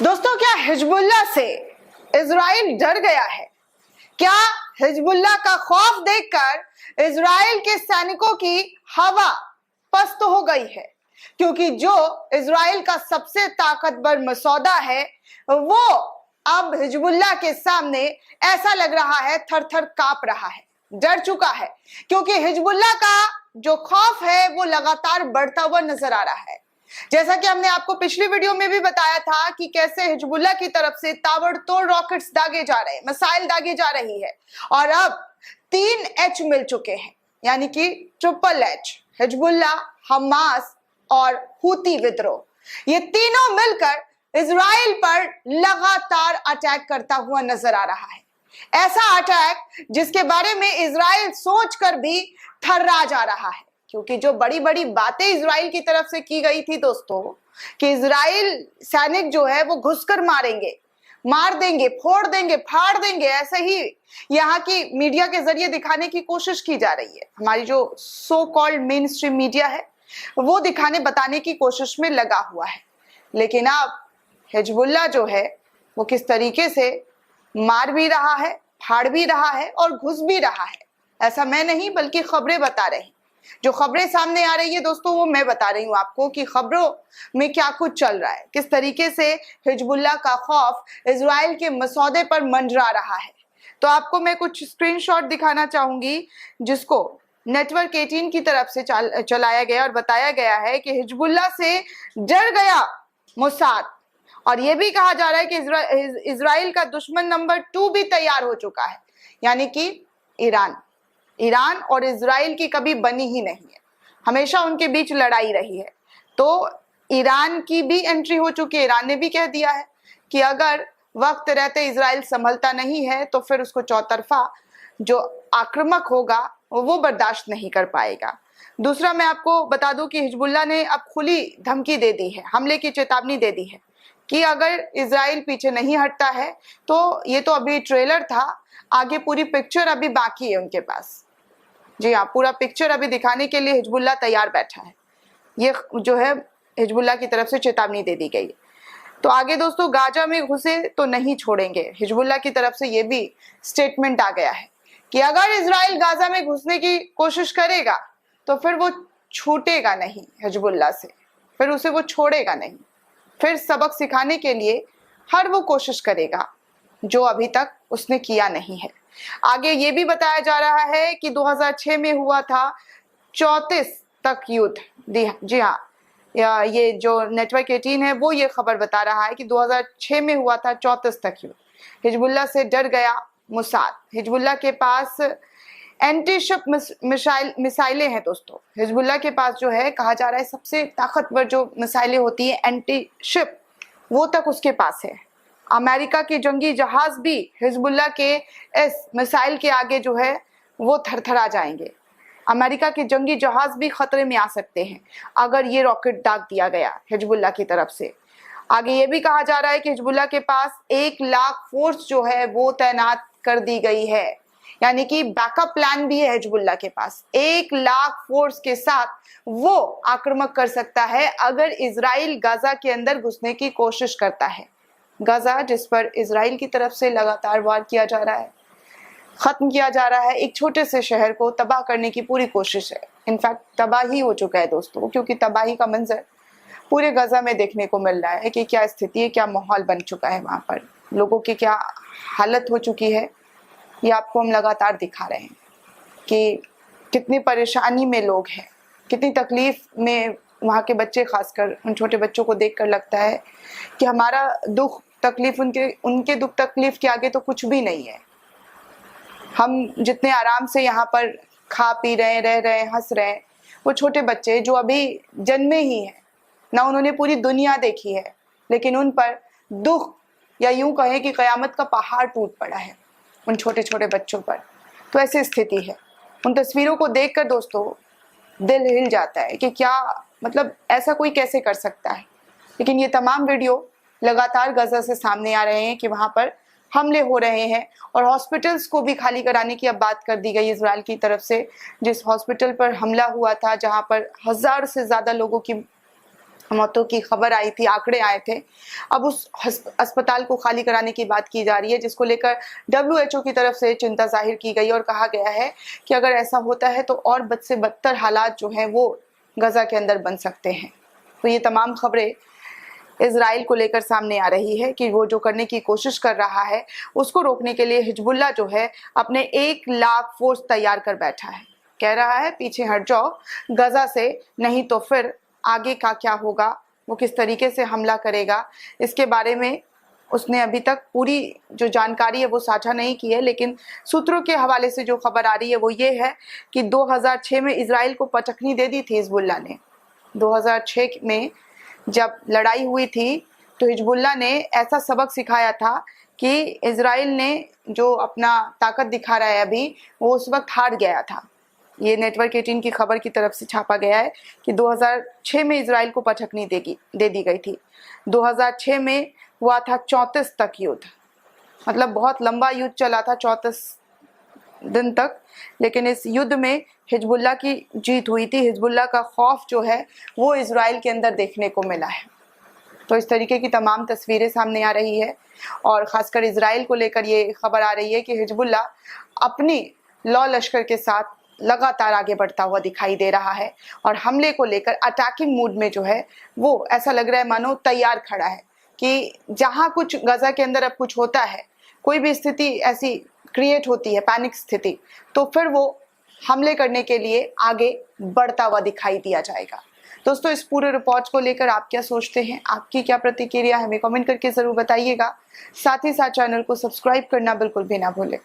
दोस्तों, क्या हिजबुल्लाह से इजराइल डर गया है? क्या हिजबुल्लाह का खौफ देखकर इजराइल के सैनिकों की हवा पस्त हो गई है? क्योंकि जो इजराइल का सबसे ताकतवर मसौदा है वो अब हिजबुल्लाह के सामने ऐसा लग रहा है थर थर कांप रहा है, डर चुका है। क्योंकि हिजबुल्लाह का जो खौफ है वो लगातार बढ़ता हुआ नजर आ रहा है। जैसा कि हमने आपको पिछली वीडियो में भी बताया था कि कैसे हिजबुल्लाह की तरफ से ताबड़तोड़ रॉकेट्स दागे जा रहे हैं, मिसाइल दागी जा रही है, और अब 3H मिल चुके हैं, यानी कि ट्रिपल H, हिजबुल्लाह, हमास और हूती विद्रोह। ये तीनों मिलकर इजराइल पर लगातार अटैक करता हुआ नजर आ रहा है। ऐसा अटैक जिसके बारे में इजराइल सोचकर भी थर्रा जा रहा है। क्योंकि जो बड़ी बड़ी बातें इजराइल की तरफ से की गई थी दोस्तों, कि इजराइल सैनिक जो है वो घुसकर मारेंगे, मार देंगे, फोड़ देंगे, फाड़ देंगे, ऐसे ही यहाँ की मीडिया के जरिए दिखाने की कोशिश की जा रही है। हमारी जो so called main stream media है वो दिखाने बताने की कोशिश में लगा हुआ है। लेकिन अब हिजबुल्लाह जो है वो किस तरीके से मार भी रहा है, फाड़ भी रहा है और घुस भी रहा है, ऐसा मैं नहीं बल्कि खबरें बता रही। जो खबरें सामने आ रही है दोस्तों वो मैं बता रही हूँ आपको कि खबरों में क्या कुछ चल रहा है, किस तरीके से हिजबुल्लाह का खौफ इजराइल के मसौदे पर मंडरा रहा है। तो आपको मैं कुछ स्क्रीनशॉट दिखाना चाहूंगी जिसको नेटवर्क 18 की तरफ से चलाया गया और बताया गया है कि हिजबुल्लाह से डर गया मोसाद। और यह भी कहा जा रहा है कि इजराइल का दुश्मन नंबर 2 भी तैयार हो चुका है, यानी कि ईरान और इजराइल की कभी बनी ही नहीं है, हमेशा उनके बीच लड़ाई रही है। तो ईरान की भी एंट्री हो चुकी है। ईरान ने भी कह दिया है कि अगर वक्त रहते इजराइल संभलता नहीं है तो फिर उसको चौतरफा जो आक्रामक होगा वो बर्दाश्त नहीं कर पाएगा। दूसरा मैं आपको बता दूं कि हिजबुल्लाह ने अब खुली धमकी दे दी है, हमले की चेतावनी दे दी है कि अगर इजराइल पीछे नहीं हटता है तो ये तो अभी ट्रेलर था, आगे पूरी पिक्चर अभी बाकी है उनके पास। जी हाँ, पूरा पिक्चर अभी दिखाने के लिए हिजबुल्लाह तैयार बैठा है। ये जो है हिजबुल्लाह की तरफ से चेतावनी दे दी गई। तो आगे दोस्तों, गाजा में घुसे तो नहीं छोड़ेंगे, हिजबुल्लाह की तरफ से ये भी स्टेटमेंट आ गया है कि अगर इजराइल गाजा में घुसने की कोशिश करेगा तो फिर वो छूटेगा नहीं हिजबुल्लाह से, फिर उसे वो छोड़ेगा नहीं, फिर सबक सिखाने के लिए हर वो कोशिश करेगा जो अभी तक उसने किया नहीं है। आगे ये भी बताया जा रहा है कि 2006 में हुआ था 34 तक युद्ध। जी हाँ, ये जो नेटवर्क 18 है वो ये खबर बता रहा है कि 2006 में हुआ था 34 तक युद्ध। हिजबुल्लाह से डर गया मोसाद। हिजबुल्लाह के पास एंटी शिप मिसाइलें हैं दोस्तों। हिजबुल्लाह के पास जो है कहा जा रहा है सबसे ताकतवर जो मिसाइलें होती है एंटी शिप, वो तक उसके पास है। अमेरिका के जंगी जहाज भी हिजबुल्लाह के इस मिसाइल के आगे जो है वो थरथरा जाएंगे। अमेरिका के जंगी जहाज भी खतरे में आ सकते हैं अगर ये रॉकेट दाग दिया गया हिजबुल्लाह की तरफ से। आगे ये भी कहा जा रहा है कि हिजबुल्लाह के पास 1 लाख फोर्स जो है वो तैनात कर दी गई है, यानी कि बैकअप प्लान भी है हिजबुल्लाह के पास। 1 लाख फोर्स के साथ वो आक्रामक कर सकता है अगर इजराइल गाजा के अंदर घुसने की कोशिश करता है। गाजा जिस पर इजराइल की तरफ से लगातार वार किया जा रहा है, खत्म किया जा रहा है, एक छोटे से शहर को तबाह करने की पूरी कोशिश है। इनफैक्ट तबाही हो चुका है दोस्तों, क्योंकि तबाही का मंजर पूरे गाजा में देखने को मिल रहा है कि क्या स्थिति है, क्या माहौल बन चुका है, वहां पर लोगों की क्या हालत हो चुकी है। ये आपको हम लगातार दिखा रहे हैं कि कितनी परेशानी में लोग हैं, कितनी तकलीफ में वहाँ के बच्चे, खासकर उन छोटे बच्चों को देखकर लगता है कि हमारा दुख तकलीफ उनके दुख तकलीफ के आगे तो कुछ भी नहीं है। हम जितने आराम से यहाँ पर खा पी रहे हैं, रह रहे हैं, हंस रहे हैं, वो छोटे बच्चे जो अभी जन्मे ही हैं, ना उन्होंने पूरी दुनिया देखी है, लेकिन उन पर दुख या यूं कहें कि कयामत का पहाड़ टूट पड़ा है उन छोटे छोटे बच्चों पर। तो ऐसी स्थिति है। उन तस्वीरों को देखकर दोस्तों दिल हिल जाता है कि क्या मतलब ऐसा कोई कैसे कर सकता है। लेकिन ये तमाम वीडियो लगातार गाजा से सामने आ रहे हैं कि वहां पर हमले हो रहे हैं और हॉस्पिटल्स को भी खाली कराने की अब बात कर दी गई इजराइल की तरफ से। जिस हॉस्पिटल पर हमला हुआ था, जहां पर 1000 से ज्यादा लोगों की मौतों की खबर आई थी, आंकड़े आए थे। अब उस अस्पताल को खाली कराने की बात की जा रही है, जिसको लेकर WHO की तरफ से चिंता जाहिर की गई और कहा गया है कि अगर ऐसा होता है तो और बद से बदतर हालात जो हैं वो गजा के अंदर बन सकते हैं। तो ये तमाम खबरें इजराइल को लेकर सामने आ रही है कि वो जो करने की कोशिश कर रहा है उसको रोकने के लिए हिजबुल्लाह जो है अपने 1 लाख फोर्स तैयार कर बैठा है। कह रहा है पीछे हट जाओ गजा से, नहीं तो फिर आगे का क्या होगा, वो किस तरीके से हमला करेगा, इसके बारे में उसने अभी तक पूरी जो जानकारी है वो साझा नहीं की है। लेकिन सूत्रों के हवाले से जो खबर आ रही है वो ये है कि 2006 में इजराइल को पटकनी दे दी थी हिजबुल्लाह ने। 2006 में जब लड़ाई हुई थी तो हिजबुल्लाह ने ऐसा सबक सिखाया था कि इजराइल ने जो अपना ताकत दिखा रहा है अभी, वो उस वक्त हार गया था। ये नेटवर्क 18 की खबर की तरफ से छापा गया है कि 2006 में इजराइल को पटकनी दे दी गई थी। 2006 में हुआ था 34 तक युद्ध, मतलब बहुत लंबा युद्ध चला था, 34 दिन तक। लेकिन इस युद्ध में हिजबुल्लाह की जीत हुई थी। हिजबुल्लाह का खौफ जो है वो इजराइल के अंदर देखने को मिला है। तो इस तरीके की तमाम तस्वीरें सामने आ रही है और ख़ासकर इजराइल को लेकर ये खबर आ रही है कि हिजबुल्लाह अपनी लौ लश्कर के साथ लगातार आगे बढ़ता हुआ दिखाई दे रहा है और हमले को लेकर अटैकिंग मूड में जो है वो ऐसा लग रहा है मानो तैयार खड़ा है कि जहां कुछ गजा के अंदर अब कुछ होता है, कोई भी स्थिति ऐसी क्रिएट होती है, पैनिक स्थिति, तो फिर वो हमले करने के लिए आगे बढ़ता हुआ दिखाई दिया जाएगा। दोस्तों, इस पूरे रिपोर्ट को लेकर आप क्या सोचते हैं, आपकी क्या प्रतिक्रिया, हमें कमेंट करके जरूर बताइएगा। साथ ही साथ चैनल को सब्सक्राइब करना बिल्कुल भी ना भूलें।